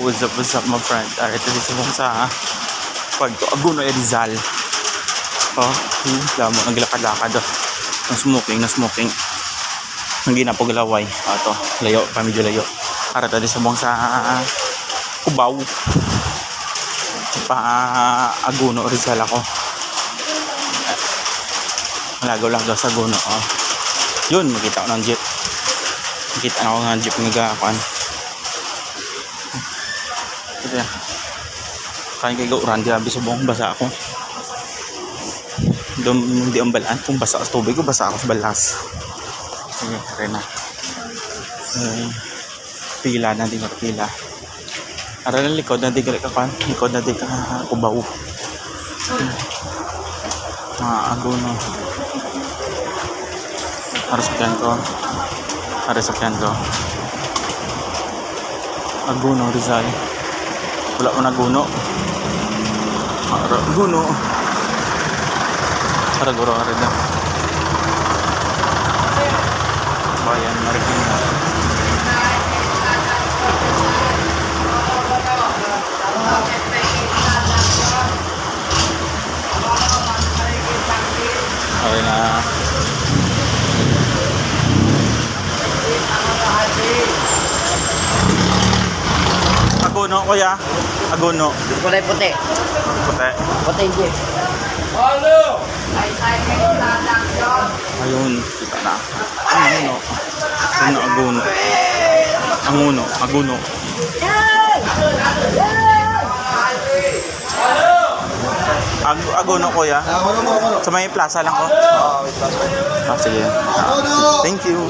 what's up my friend? Ito si Subong sa pagto Aguno Rizal. Lamo naglakad-lakad na smoking. Hindi na po galaway. Ato, layo, medyo layo. Para tadi Subong sa Cubao. Pa Aguno Rizal ako. Malagaw-lagaw sa Aguno. Yun, makita ko ng jeep. Makita ako ng jeep nagakuan. Ito yan. Kain kay gauran, di abi Subong, basa ako. Doon di ang balaan, kung basa sa tubig ko, basa ako sa balas. Sige, rin na. Pila na, di pila. Ara na likod na di kapan, likod na di Cubao. Mga Aguno. Ara sakyan ko. Aguno Rizal. Wala ko Aguno. Aguno. Para guro na. Bayan Marikina. Okay na. Aguno, kuya. Aguno. Kulay puti. Puti. Puti jeep. Ayun, kita na. Aguno. Aguno. Aguno kuya. Sa may plaza lang ko. Sige. Thank you.